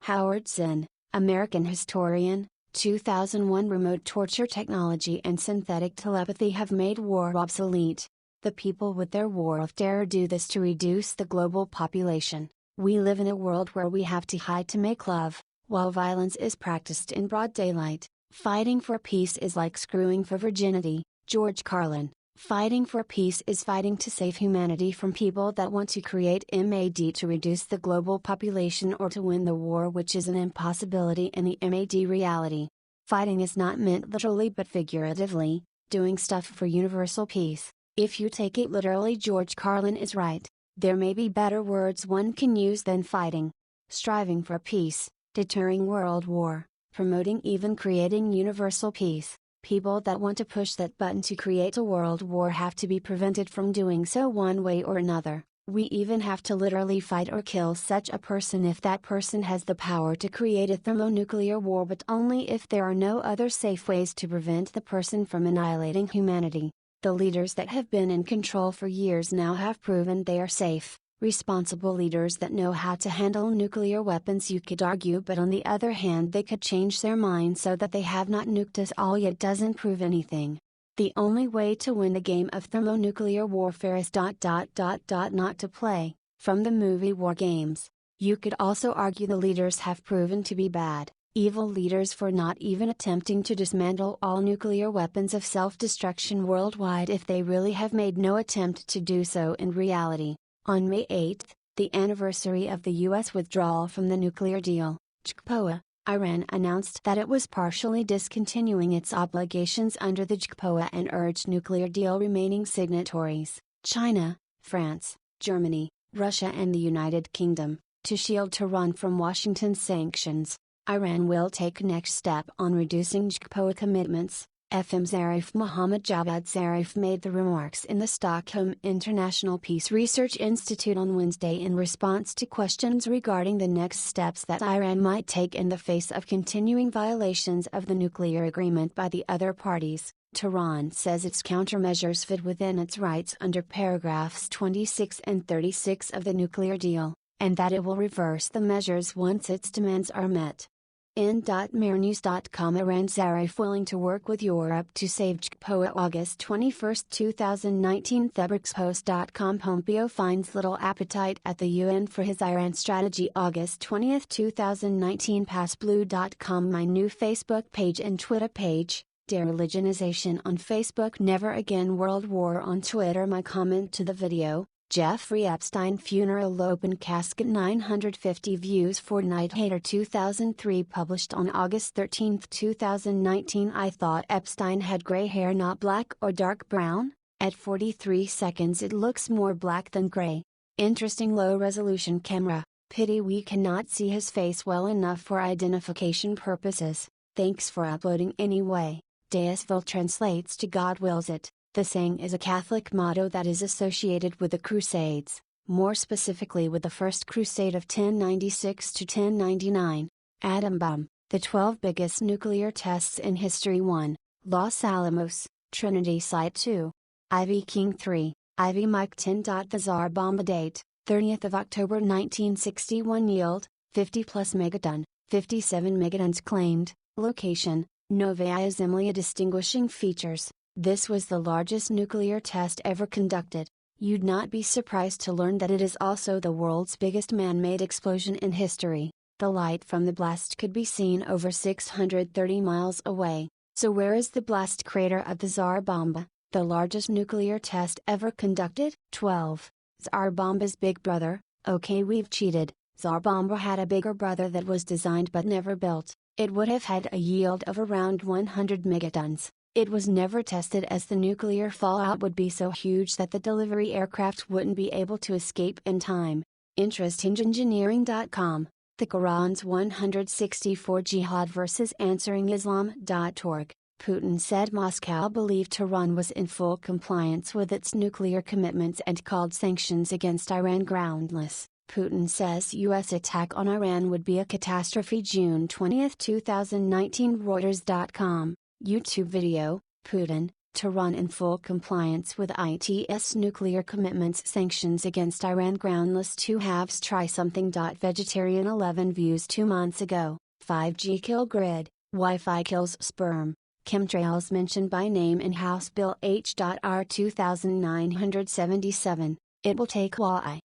Howard Zinn, American historian. 2001. Remote torture technology and synthetic telepathy have made war obsolete. The people with their war of terror do this to reduce the global population. We live in a world where we have to hide to make love, while violence is practiced in broad daylight. Fighting for peace is like screwing for virginity. George Carlin. Fighting for peace is fighting to save humanity from people that want to create MAD to reduce the global population or to win the war, which is an impossibility in the MAD reality. Fighting is not meant literally but figuratively, doing stuff for universal peace. If you take it literally, George Carlin is right. There may be better words one can use than fighting. Striving for peace, deterring world war, promoting, even creating universal peace. People that want to push that button to create a world war have to be prevented from doing so one way or another. We even have to literally fight or kill such a person if that person has the power to create a thermonuclear war, but only if there are no other safe ways to prevent the person from annihilating humanity. The leaders that have been in control for years now have proven they are safe. Responsible leaders that know how to handle nuclear weapons, you could argue, but on the other hand they could change their mind so that they have not nuked us all yet doesn't prove anything. The only way to win the game of thermonuclear warfare is ... not to play. From the movie War Games. You could also argue the leaders have proven to be bad, evil leaders for not even attempting to dismantle all nuclear weapons of self-destruction worldwide if they really have made no attempt to do so in reality. On May 8, the anniversary of the U.S. withdrawal from the nuclear deal, 𝙵𝙀, Iran announced that it was partially discontinuing its obligations under the 𝙵𝙀 and urged nuclear deal remaining signatories, China, France, Germany, Russia and the United Kingdom, to shield Tehran from Washington's sanctions. Iran will take next step on reducing 𝙵𝙀 commitments. FM Zarif Mohammad Javad Zarif made the remarks in the Stockholm International Peace Research Institute on Wednesday in response to questions regarding the next steps that Iran might take in the face of continuing violations of the nuclear agreement by the other parties. Tehran says its countermeasures fit within its rights under paragraphs 26 and 36 of the nuclear deal, and that it will reverse the measures once its demands are met. In.mirnews.com Iran Zarif willing to work with Europe to save 𝙵𝙀 August 21, 2019 TheBrixPost.com Pompeo finds little appetite at the UN for his Iran strategy August 20, 2019 PassBlue.com My new Facebook page and Twitter page, Dereligionization on Facebook Never Again World War on Twitter My comment to the video, Jeffrey Epstein funeral open casket 950 views Fortnite hater 2003 published on August 13, 2019 I thought Epstein had gray hair not black or dark brown, at 43 seconds it looks more black than gray. Interesting low resolution camera, pity we cannot see his face well enough for identification purposes, thanks for uploading anyway. Deusville translates to God wills it. The saying is a Catholic motto that is associated with the Crusades, more specifically with the First Crusade of 1096 to 1099. Atom bomb, the 12 biggest nuclear tests in history 1, Los Alamos, Trinity Site 2. Ivy King 3, Ivy Mike 10. The Tsar Bomba date, 30th of October 1961 yield, 50 plus megaton, 57 megatons claimed, location, Novaya Zemlya distinguishing features. This was the largest nuclear test ever conducted. You'd not be surprised to learn that it is also the world's biggest man-made explosion in history. The light from the blast could be seen over 630 miles away. So where is the blast crater of the Tsar Bomba, the largest nuclear test ever conducted? 12. Tsar Bomba's big brother. Okay, we've cheated. Tsar Bomba had a bigger brother that was designed but never built. It would have had a yield of around 100 megatons. It was never tested as the nuclear fallout would be so huge that the delivery aircraft wouldn't be able to escape in time. InterestingEngineering.com, the Quran's 164 Jihad verses answering Islam.org. Putin said Moscow believed Tehran was in full compliance with its nuclear commitments and called sanctions against Iran groundless. Putin says U.S. attack on Iran would be a catastrophe June 20, 2019 Reuters.com. YouTube video, Putin, Tehran in full compliance with its nuclear commitments sanctions against Iran groundless 2 halves Try Something.Vegetarian 11 views 2 months ago, 5G kill grid, Wi-Fi kills sperm, chemtrails mentioned by name in House Bill H.R. 2977, it will take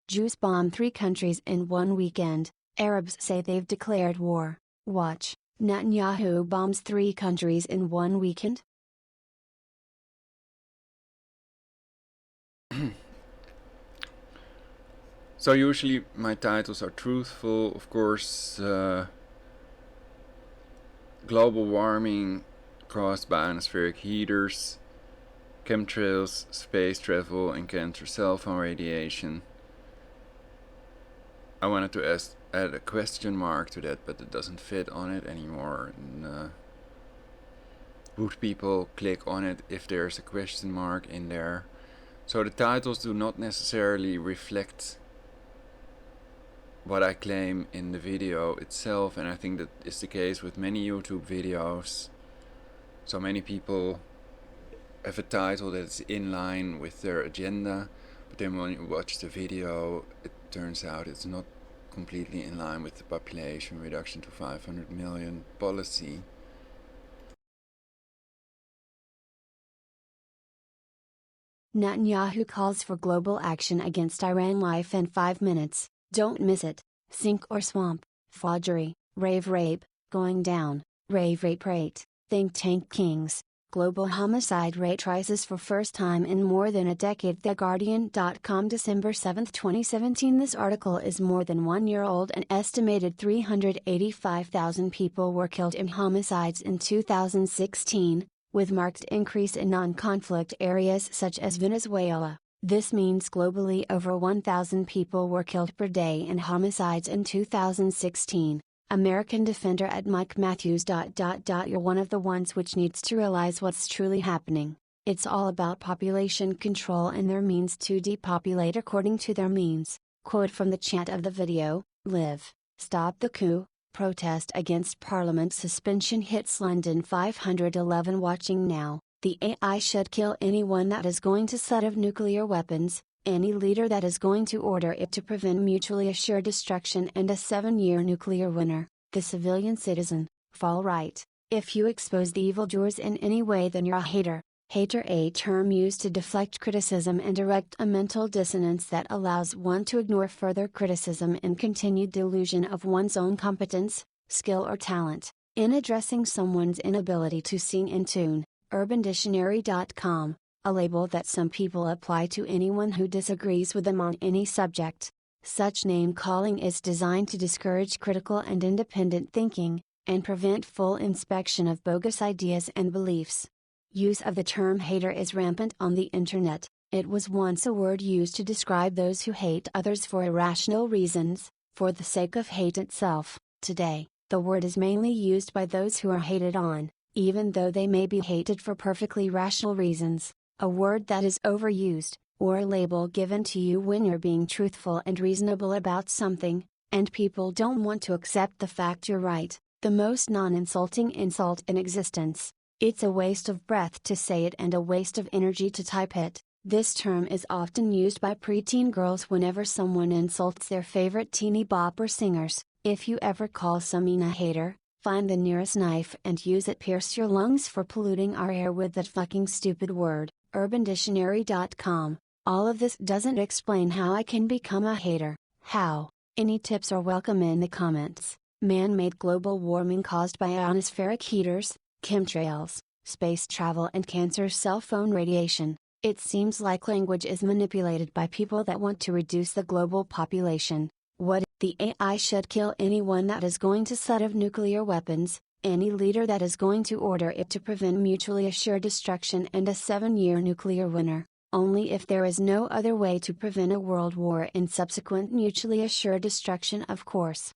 Jews bomb 3 countries in one weekend. Arabs say they've declared war. Watch. Netanyahu bombs 3 countries in one weekend? So usually my titles are truthful, of course. Global warming caused by atmospheric heaters, chemtrails, space travel, and cancer cell phone radiation. I wanted to add a question mark to that, but it doesn't fit on it anymore. And, would people click on it if there's a question mark in there? So the titles do not necessarily reflect what I claim in the video itself, and I think that is the case with many YouTube videos. So many people have a title that's in line with their agenda, but then when you watch the video, it turns out it's not completely in line with the population reduction to 500 million policy. Netanyahu calls for global action against Iran. Life in 5 minutes. Don't miss it. Sink or swamp. Forgery. Rave rape. Going down. Rave rape rate. Think tank kings. Global homicide rate rises for first time in more than a decade. 𝙵𝙾𝙽𝚃𝚃, December 7, 2017. This article is more than 1 year old. An estimated 385,000 people were killed in homicides in 2016, with marked increase in non-conflict areas such as Venezuela. This means globally over 1,000 people were killed per day in homicides in 2016. American defender at Mike Matthews. You're one of the ones which needs to realize what's truly happening. It's all about population control and their means to depopulate according to their means. Quote from the chat of the video: Live, stop the coup, protest against Parliament suspension hits London 511. Watching now. The AI should kill anyone that is going to set off nuclear weapons, any leader that is going to order it to prevent mutually assured destruction, and a 7-year nuclear winner, the civilian citizen, fall right. If you expose the evildoers in any way, then you're a hater. Hater, a term used to deflect criticism and erect a mental dissonance that allows one to ignore further criticism and continued delusion of one's own competence, skill or talent, in addressing someone's inability to sing in tune. UrbanDictionary.com, a label that some people apply to anyone who disagrees with them on any subject. Such name-calling is designed to discourage critical and independent thinking, and prevent full inspection of bogus ideas and beliefs. Use of the term hater is rampant on the internet. It was once a word used to describe those who hate others for irrational reasons, for the sake of hate itself. Today, the word is mainly used by those who are hated on, even though they may be hated for perfectly rational reasons. A word that is overused, or a label given to you when you're being truthful and reasonable about something, and people don't want to accept the fact you're right. The most non-insulting insult in existence. It's a waste of breath to say it and a waste of energy to type it. This term is often used by preteen girls whenever someone insults their favorite teeny bopper singers. If you ever call someone a hater, find the nearest knife and use it. Pierce your lungs for polluting our air with that fucking stupid word. UrbanDictionary.com. All of this doesn't explain how I can become a hater. How? Any tips are welcome in the comments. Man-made global warming caused by ionospheric heaters, chemtrails, space travel and cancer cell phone radiation. It seems like language is manipulated by people that want to reduce the global population. What? The AI should kill anyone that is going to set off nuclear weapons, any leader that is going to order it to prevent mutually assured destruction, and a 7-year nuclear winner, only if there is no other way to prevent a world war and subsequent mutually assured destruction, of course.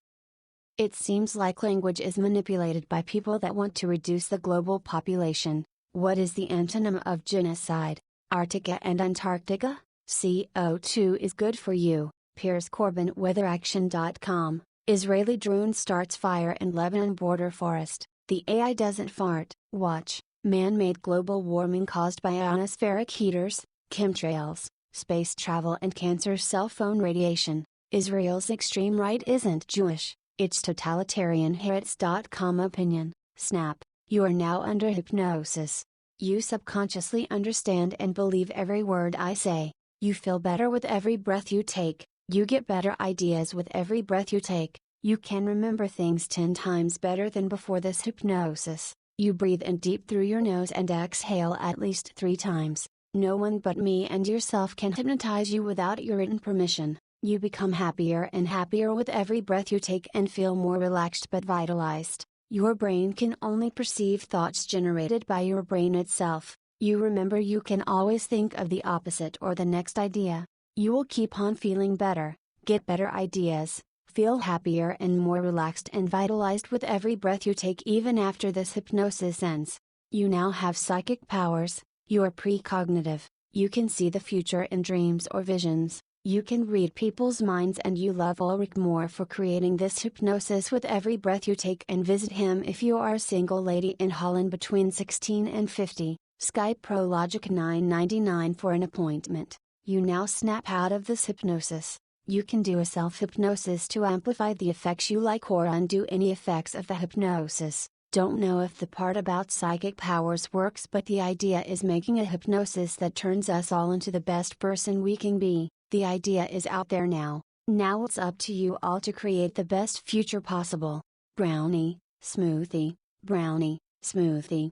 It seems like language is manipulated by people that want to reduce the global population. What is the antonym of genocide? Arctica and Antarctica? CO2 is good for you. Piers Corbin. WeatherAction.com. Israeli drone starts fire in Lebanon border forest. The AI doesn't fart. Watch. Man-made global warming caused by ionospheric heaters, chemtrails, space travel and cancer cell phone radiation. Israel's extreme right isn't Jewish, it's totalitarian. Haaretz.com opinion. Snap. You are now under hypnosis. You subconsciously understand and believe every word I say. You feel better with every breath you take. You get better ideas with every breath you take. You can remember things 10 times better than before this hypnosis. You breathe in deep through your nose and exhale at least 3 times. No one but me and yourself can hypnotize you without your written permission. You become happier and happier with every breath you take and feel more relaxed but vitalized. Your brain can only perceive thoughts generated by your brain itself. You remember you can always think of the opposite or the next idea. You will keep on feeling better, get better ideas, feel happier and more relaxed and vitalized with every breath you take even after this hypnosis ends. You now have psychic powers, you are precognitive, you can see the future in dreams or visions, you can read people's minds, and you love Ulrich more for creating this hypnosis with every breath you take, and visit him if you are a single lady in Holland between 16 and 50, Skype ProLogic $9.99 for an appointment. You now snap out of this hypnosis. You can do a self-hypnosis to amplify the effects you like or undo any effects of the hypnosis. Don't know if the part about psychic powers works, but the idea is making a hypnosis that turns us all into the best person we can be. The idea is out there now. Now it's up to you all to create the best future possible. Brownie, smoothie, brownie, smoothie.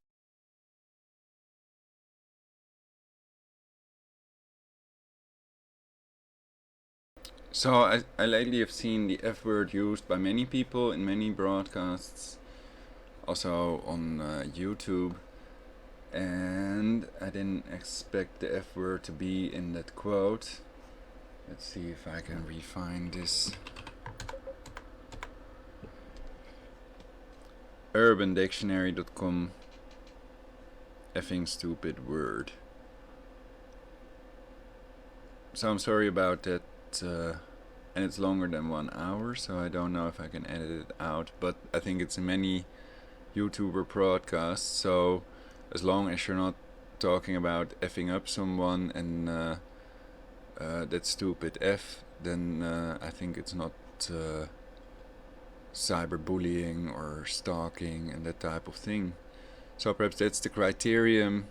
So I lately have seen the F word used by many people in many broadcasts, also on YouTube, and I didn't expect the F word to be in that quote. Let's see if I can refine this. UrbanDictionary.com, effing stupid word. So I'm sorry about that. And it's longer than 1 hour, so I don't know if I can edit it out, but I think it's in many YouTuber broadcasts, so as long as you're not talking about effing up someone and that stupid F, then I think it's not cyberbullying or stalking and that type of thing. So perhaps that's the criterion.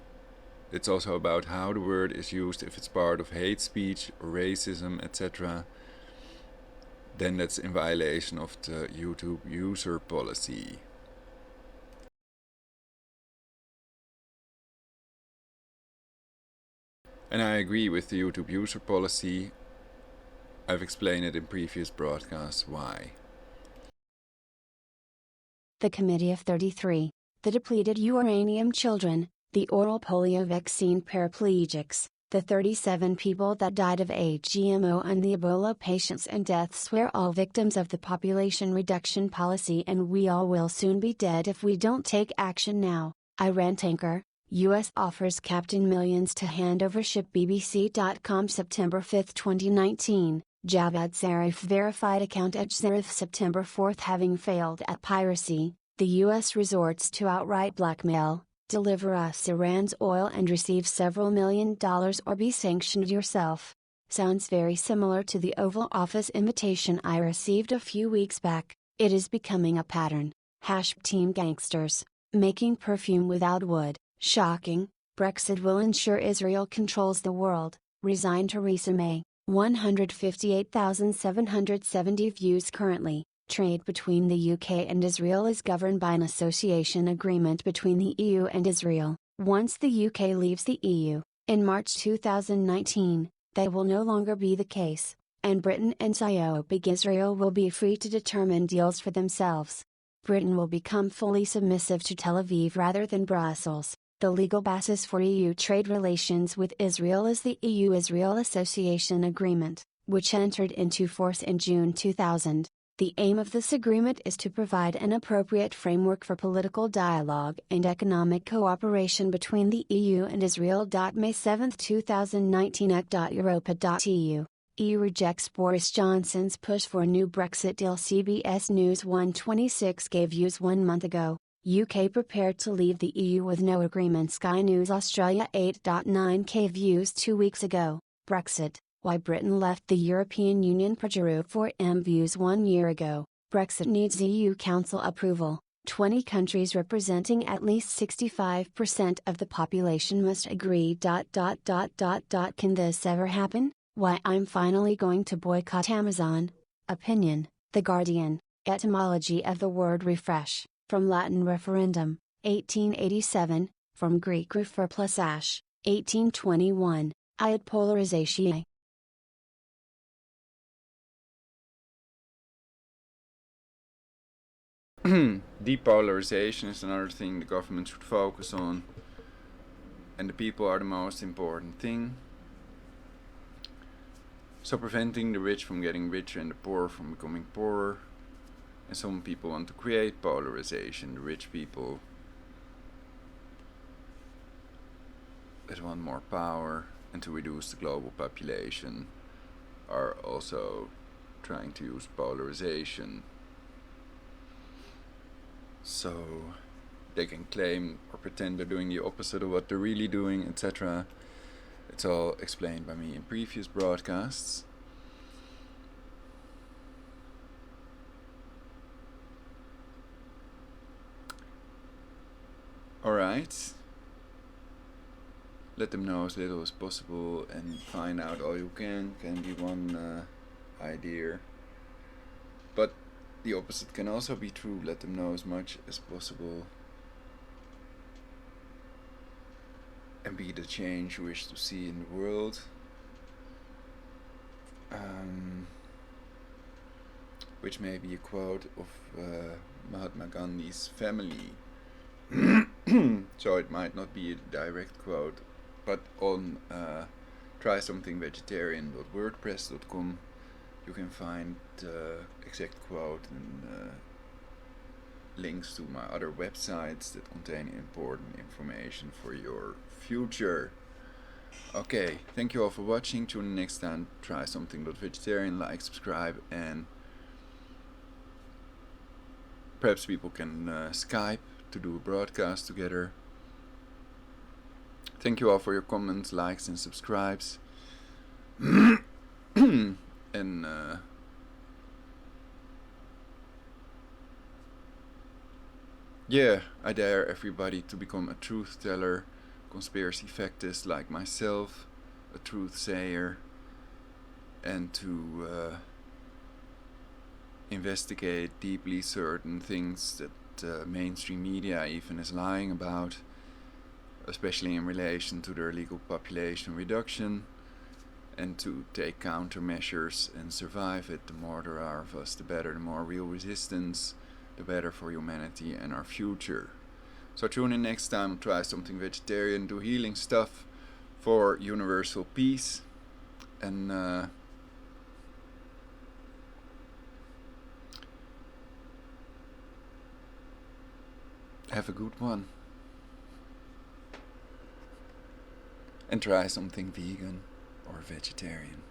It's also about how the word is used. If it's part of hate speech or racism, etc., then that's in violation of the YouTube user policy. And I agree with the YouTube user policy. I've explained it in previous broadcasts why. The Committee of 33, the depleted uranium children, the oral polio vaccine paraplegics, the 37 people that died of HGMO, and the Ebola patients and deaths were all victims of the population reduction policy, and we all will soon be dead if we don't take action now. Iran tanker, U.S. offers captain millions to hand over ship. BBC.com September 5, 2019, Javad Zarif verified account at Zarif September 4 having failed at piracy, the U.S. resorts to outright blackmail. Deliver us Iran's oil and receive several $1 million or be sanctioned yourself. Sounds very similar to the Oval Office invitation I received a few weeks back. It is becoming a pattern. #team gangsters, making perfume without wood. Shocking. Brexit will ensure Israel controls the world. Resign Theresa May. 158,770 views currently. Trade between the UK and Israel is governed by an association agreement between the EU and Israel. Once the UK leaves the EU, in March 2019, that will no longer be the case, and Britain and Islamophobic Israel will be free to determine deals for themselves. Britain will become fully submissive to Tel Aviv rather than Brussels. The legal basis for EU trade relations with Israel is the EU-Israel Association Agreement, which entered into force in June 2000. The aim of this agreement is to provide an appropriate framework for political dialogue and economic cooperation between the EU and Israel. May 7, 2019 at .europa.eu. EU rejects Boris Johnson's push for a new Brexit deal. CBS News 126 gave views 1 month ago. UK prepared to leave the EU with no agreement. Sky News Australia 8.9k views 2 weeks ago. Brexit. Why Britain left the European Union. Pajaro 4m views 1 year ago. Brexit needs EU Council approval. 20 countries representing at least 65% of the population must agree. Can this ever happen? Why I'm finally going to boycott Amazon. Opinion, The Guardian. Etymology of the word refresh, from Latin referendum, 1887, from Greek refer plus ash, 1821, 𝙵𝙸𝚁𝚃𝚃. Depolarization is another thing the government should focus on, and the people are the most important thing. So preventing the rich from getting richer and the poor from becoming poorer. And some people want to create polarization. The rich people that want more power and to reduce the global population are also trying to use polarization, so they can claim or pretend they're doing the opposite of what they're really doing, etc. It's all explained by me in previous broadcasts. Alright. Let them know as little as possible and find out all you can be one idea. But the opposite can also be true. Let them know as much as possible. And be the change you wish to see in the world. Which may be a quote of Mahatma Gandhi's family. So it might not be a direct quote, but on 𝙲𝙾𝙽𝚃𝚃𝚃𝚃.wordpress.com you can find the exact quote and links to my other websites that contain important information for your future. Okay, thank you all for watching. Tune in next time. Try Something.Vegetarian. Like, subscribe, and perhaps people can Skype to do a broadcast together. Thank you all for your comments, likes, and subscribes. And yeah, I dare everybody to become a truth teller, conspiracy factist like myself, a truth sayer, and to investigate deeply certain things that mainstream media even is lying about, especially in relation to their illegal population reduction, and to take countermeasures and survive it. The more there are of us, the better. The more real resistance, the better for humanity and our future. So tune in next time. Try Something Vegetarian. Do healing stuff for universal peace. And have a good one. And try something vegan or vegetarian.